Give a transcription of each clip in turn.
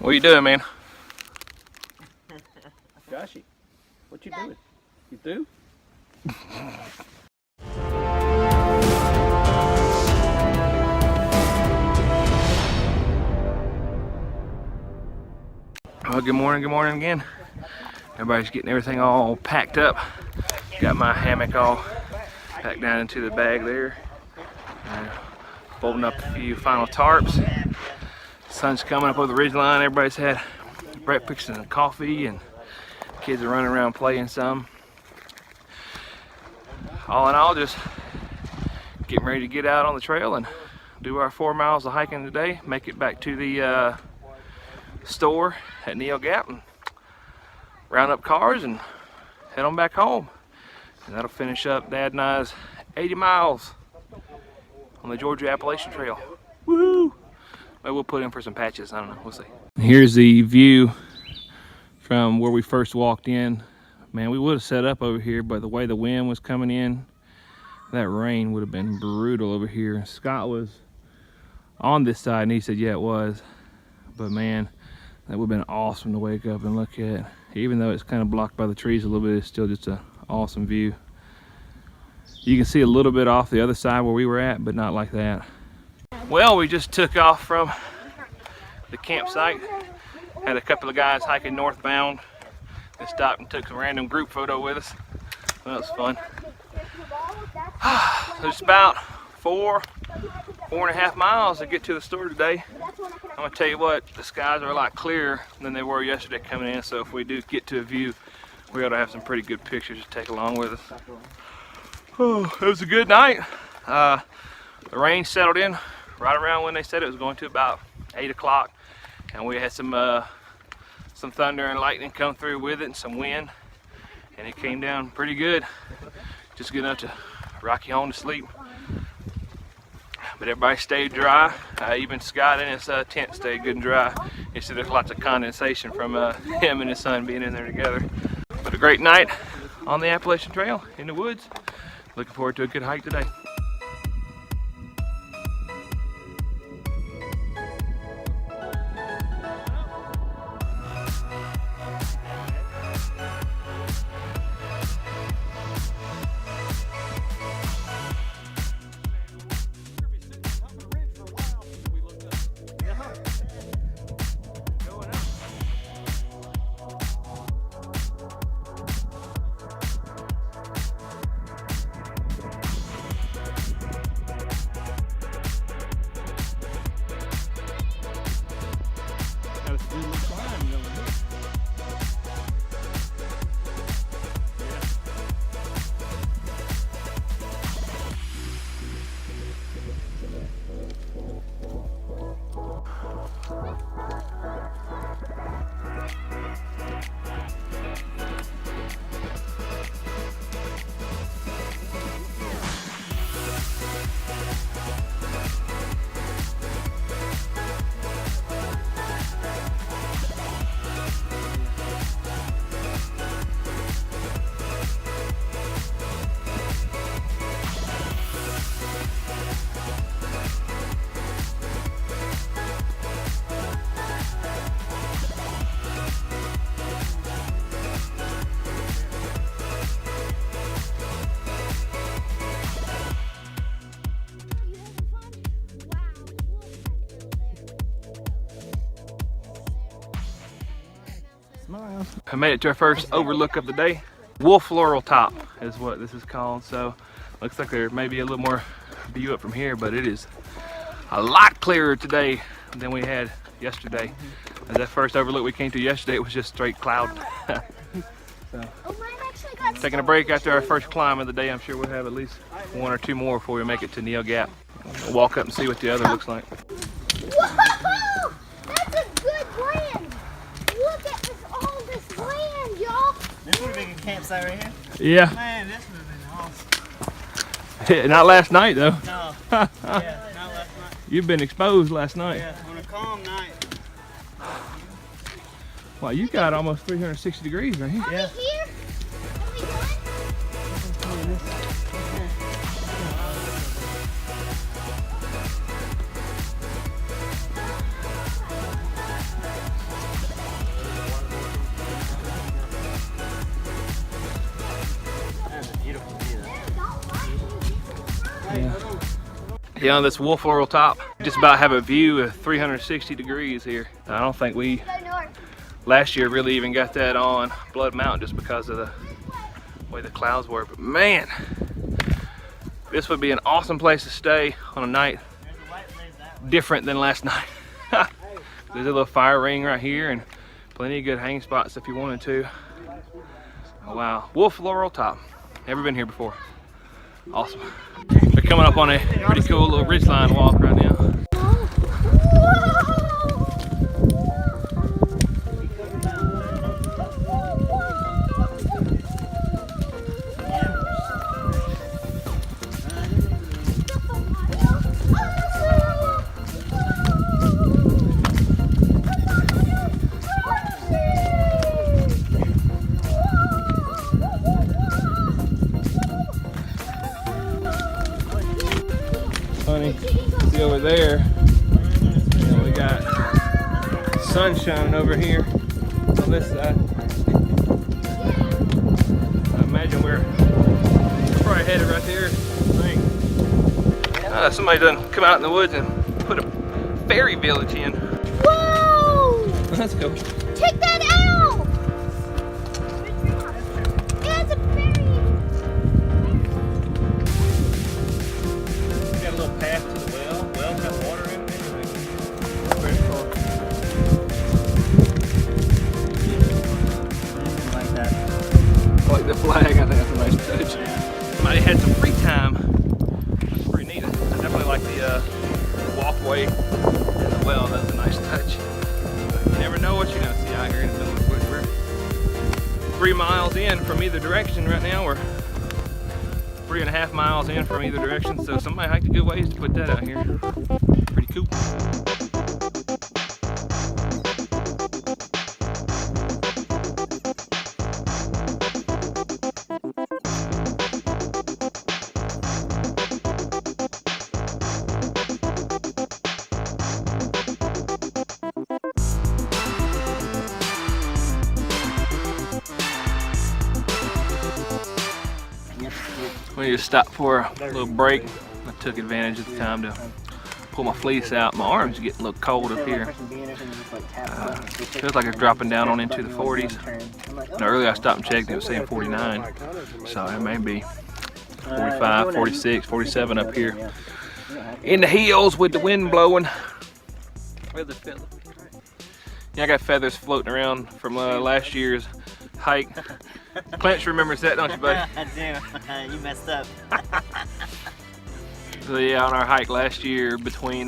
What are you doing, man? Joshy, what you doing? You through? Well, good morning again. Everybody's getting everything all packed up. Got my hammock all packed down into the bag there. Folding up a few final tarps. Sun's coming up over the ridge line. Everybody's had breakfast and coffee, and kids are running around playing some. All in all, just getting ready to get out on the trail and do our 4 miles of hiking today. Make it back to the store at Neels Gap and round up cars and head on back home. And that'll finish up Dad and I's 80 miles on the Georgia Appalachian Trail. Woohoo! Maybe we'll put in for some patches. I don't know. We'll see. Here's the view from where we first walked in. Man, we would have set up over here, but the way the wind was coming in, that rain would have been brutal over here. Scott was on this side and he said, yeah, it was. But man, that would have been awesome to wake up and look at. Even though it's kind of blocked by the trees a little bit, it's still just an awesome view. You can see a little bit off the other side where we were at, but not like that. Well, we just took off from the campsite. Had a couple of guys hiking northbound. They stopped and took a random group photo with us. That was fun. There's about 4.5 miles to get to the store today. I'm gonna tell you what, the skies are a lot clearer than they were yesterday coming in, so if we do get to a view, we ought to have some pretty good pictures to take along with us. Oh, it was a good night. The rain settled in right around when they said it was going to, about 8 o'clock, and we had some thunder and lightning come through with it and some wind, and it came down pretty good, just good enough to rock you home to sleep. But everybody stayed dry. Even Scott in his tent stayed good and dry. You see there's lots of condensation from him and his son being in there together. But a great night on the Appalachian Trail in the woods. Looking forward to a good hike today. I made it to our first overlook of the day. Wolfe Floral top is what this is called. So looks like there may be a little more view up from here, but it is a lot clearer today than we had yesterday. And that first overlook we came to yesterday, it was just straight cloud. So, taking a break after our first climb of the day. I'm sure we'll have at least 1 or 2 more before we make it to Neels Gap. We'll walk up and see what the other looks like. Whoa! That's a good land! Look at all this land, y'all! This would have been a campsite right here? Yeah. Man, this would have been awesome. Not last night though. No. Yeah, not last night. You've been exposed last night. Yeah, on a calm night. Wow, you got almost 360 degrees right here. Yeah. Are we here? Are we done? Yeah, on this Wolfe Floral top, just about have a view of 360 degrees here. I don't think we Go north. last year really even got that on Blood Mountain just because of the way the clouds were. But man, this would be an awesome place to stay on a night different than last night. There's a little fire ring right here and plenty of good hang spots if you wanted to. Oh wow, Wolfe Floral top. Never been here before. Awesome. We're coming up on a pretty cool little ridgeline walk right now. Funny, see over there, we got sun shining over here on this side. I imagine we're probably headed right there. I think. Somebody done come out in the woods and put a fairy village in. Whoa! Let's go. Check that out! Yeah, it's a fairy. Got a little path to the well. Well, got water in it. Pretty cool. Like that. I like the flag. I think that's a nice touch. Somebody had some free time. That's pretty neat. I definitely like the walkway and the well. That's a nice touch. You never know what you're gonna see out here in the middle of the woods. We're 3 miles in from either direction right now. We're 3.5 miles in from either direction, so somebody hiked a good ways to put that out here. Pretty cool. We need to stop for a little break. I took advantage of the time to pull my fleece out. My arms are getting a little cold up here. Feels like it's dropping down on into the 40s. Now, earlier I stopped and checked and it was saying 49. So it may be 45, 46, 47 up here. In the hills with the wind blowing. Where's the feather? Yeah, I got feathers floating around from last year's hike. Clench remembers that, don't you, buddy? I do. You messed up. So yeah, on our hike last year between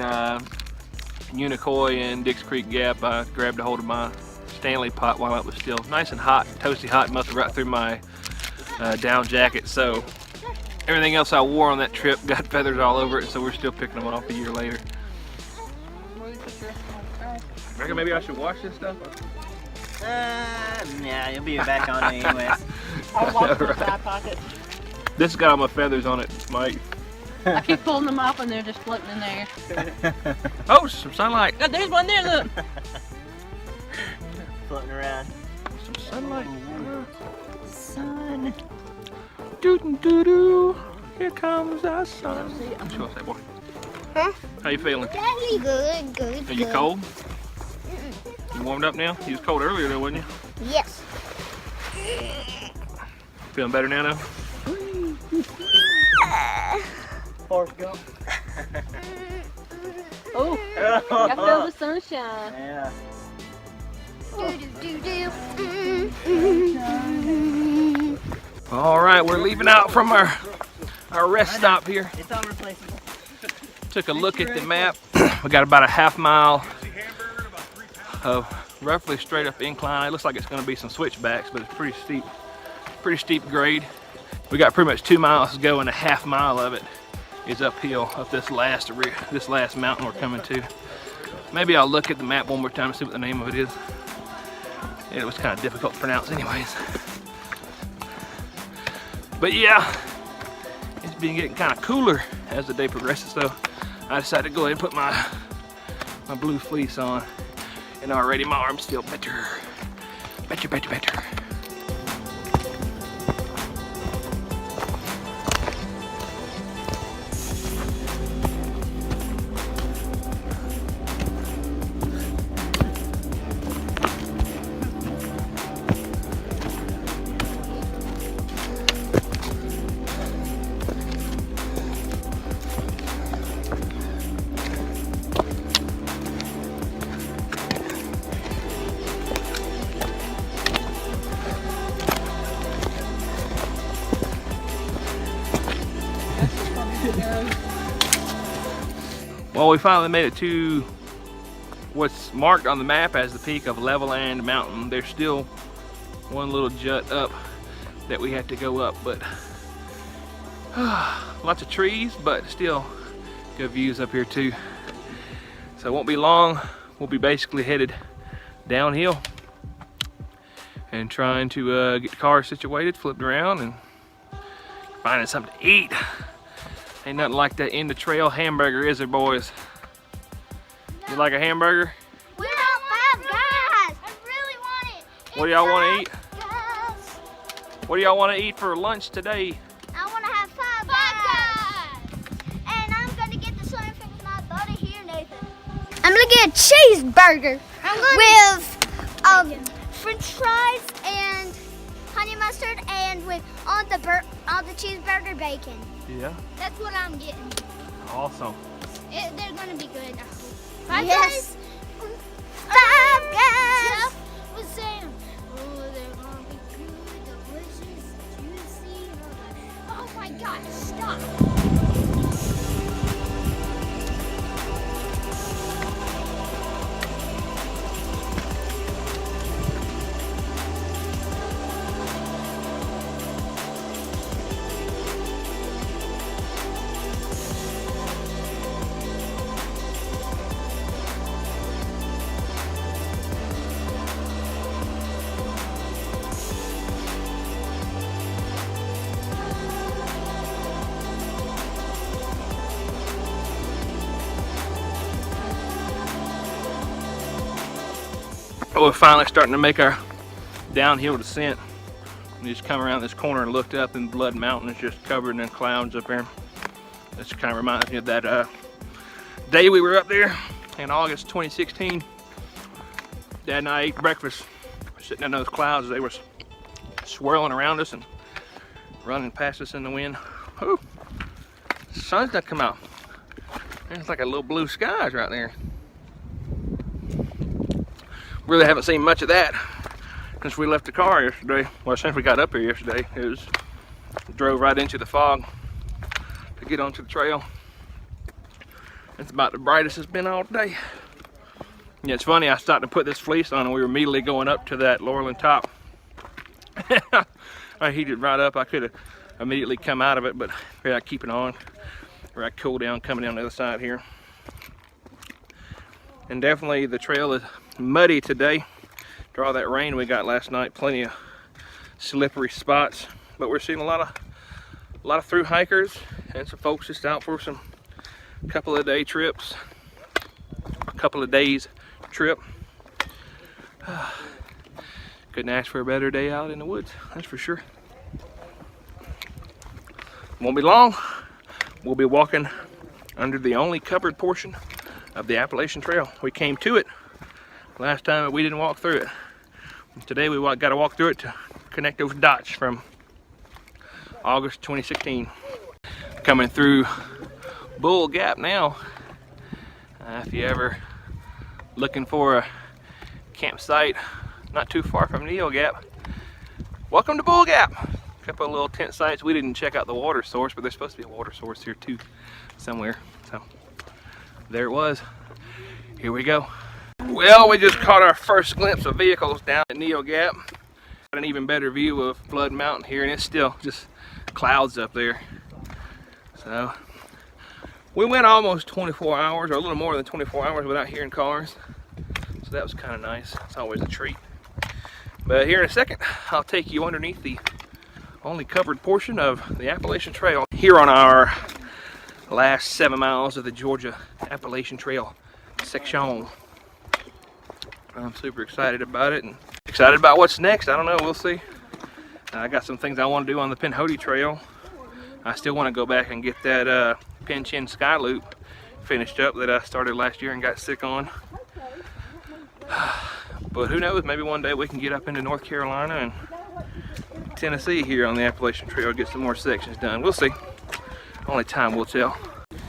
Unicoi and Dix Creek Gap, I grabbed a hold of my Stanley pot while it was still nice and hot, toasty hot, melted right through my down jacket. So everything else I wore on that trip got feathers all over it, so we're still picking them off a year later. Reckon maybe I should wash this stuff? Yeah, you'll be back on it anyways. I'll walk to the side pocket. This has got all my feathers on it, Mike. I keep pulling them off and they're just floating in there. Oh, some sunlight. Oh, there's one there, look. Floating around. Some sunlight. Sun. Doo-doo-doo-doo. Here comes the sun. What you want to say, boy? Huh? How you feeling? Good, good, Are you cold? You warmed up now? You was cold earlier though, wasn't you? Yes. Feeling better now though? Forrest Gump. Oh, I feel the sunshine. Yeah. All right, we're leaving out from our rest stop here. It's unreplaceable. Took a look at the map. We got about a half mile of roughly straight up incline. It looks like it's going to be some switchbacks, but it's pretty steep grade. We got pretty much 2 miles to go, and a half mile of it is uphill up this last mountain we're coming to. Maybe I'll look at the map one more time and see what the name of it is. It was kind of difficult to pronounce anyways. But yeah, it's been getting kind of cooler as the day progresses, so I decided to go ahead and put my blue fleece on, and already my arms feel better. Better. Well, we finally made it to what's marked on the map as the peak of Levelland Mountain. There's still one little jut up that we have to go up, but lots of trees, but still good views up here too. So it won't be long. We'll be basically headed downhill and trying to get the car situated, flipped around, and finding something to eat. Ain't nothing like that in the trail hamburger, is it, boys? You like a hamburger? We don't have gas. I really want it. What do y'all want to eat? Gas. What do y'all want to eat for lunch today? I want to have five gas. And I'm going to get the same thing with my buddy here, Nathan. I'm going to get a cheeseburger with French fries and honey mustard, and with all the cheeseburger bacon. Yeah. That's what I'm getting. Awesome. They're gonna be good. Five guys. Five guys. Jeff was saying, oh, they're gonna be good, delicious, juicy. Oh my gosh, stop. We're finally starting to make our downhill descent. We just come around this corner and looked up, and Blood Mountain is just covered in clouds up there. This kind of reminds me of that day we were up there in August 2016. Dad and I ate breakfast, sitting in those clouds. They were swirling around us and running past us in the wind. Ooh, the sun's not come out. There's like a little blue skies right there. Really haven't seen much of that since we left the car yesterday. Well, since we got up here yesterday, drove right into the fog to get onto the trail. It's about the brightest it's been all day. Yeah, it's funny, I started to put this fleece on and we were immediately going up to that Laurelland top. I heated right up. I could have immediately come out of it, but I keep it on, or I cool down coming down the other side here. And definitely the trail is muddy today. After all that rain we got last night, plenty of slippery spots. But we're seeing a lot of thru hikers and some folks just out for some couple of day trips, a couple of days trip. Couldn't ask for a better day out in the woods, that's for sure. Won't be long. We'll be walking under the only covered portion of the Appalachian Trail. We came to it last time, but we didn't walk through it. Today we got to walk through it to connect those dots from August 2016. Coming through Bull Gap now. If you ever looking for a campsite not too far from Neels Gap, welcome to Bull Gap. A couple of little tent sites. We didn't check out the water source, but there's supposed to be a water source here too somewhere. So there it was. Here we go. Well, we just caught our first glimpse of vehicles down at Neels Gap. Got an even better view of Blood Mountain here, and it's still just clouds up there. So we went almost 24 hours, or a little more than 24 hours without hearing cars. So that was kind of nice. It's always a treat. But here in a second, I'll take you underneath the only covered portion of the Appalachian Trail here on our last 7 miles of the Georgia Appalachian Trail section. I'm super excited about it and excited about what's next. I don't know, we'll see. I got some things I want to do on the Pinhoti Trail. I still want to go back and get that Pin Chin Sky Loop finished up that I started last year and got sick on. But who knows, maybe one day we can get up into North Carolina and Tennessee here on the Appalachian Trail, get some more sections done. We'll see. Only time will tell. What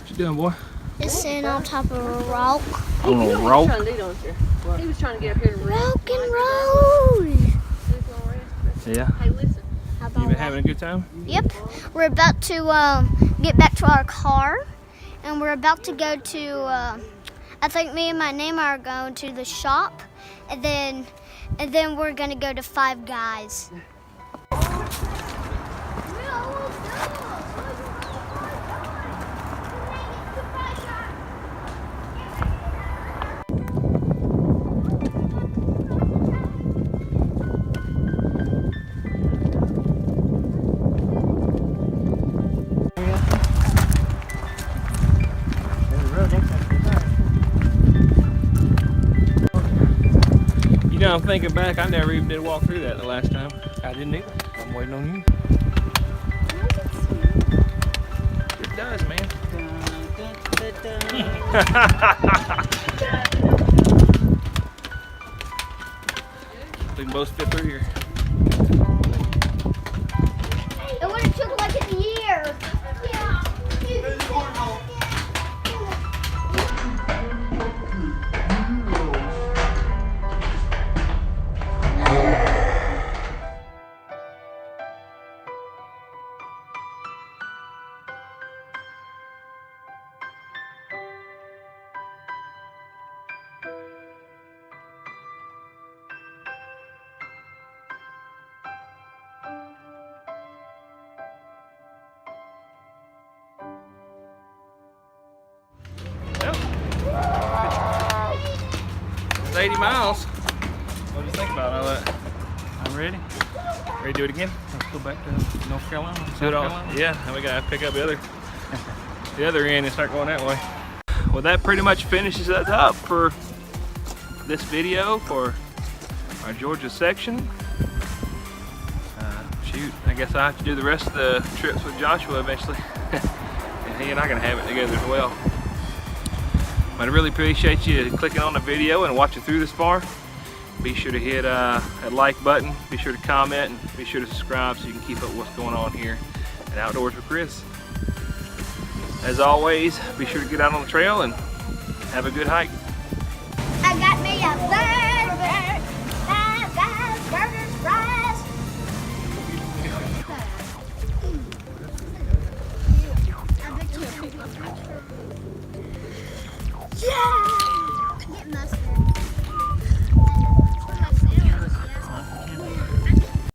you doing, boy? Just sitting on top of a rock. On a What rock? was he trying to do down here? He was trying to get up here to rest. Rock and roll. Yeah. Hey, listen. How You about been having a good time? Yep. We're about to get back to our car, and we're about to go to. I think me and my neighbor are going to the shop, and then we're gonna go to Five Guys. You know, I'm thinking back, I never even did walk through that the last time. I didn't either. I'm waiting on you. It does, man. We can both fit through here. It would have took like a year. Yeah. It's 80 miles. What do you think about all that? I'm ready. Ready to do it again? Let's go back to North Carolina. Do it all. South Carolina. Yeah, and we gotta pick up the other end and start going that way. Well, that pretty much finishes us up for this video for our Georgia section. Shoot, I guess I have to do the rest of the trips with Joshua eventually. And he and I are gonna have it together as well. But I really appreciate you clicking on the video and watching through this far. Be sure to hit that like button, be sure to comment, and be sure to subscribe so you can keep up with what's going on here at Outdoors with Chris. As always, be sure to get out on the trail and have a good hike.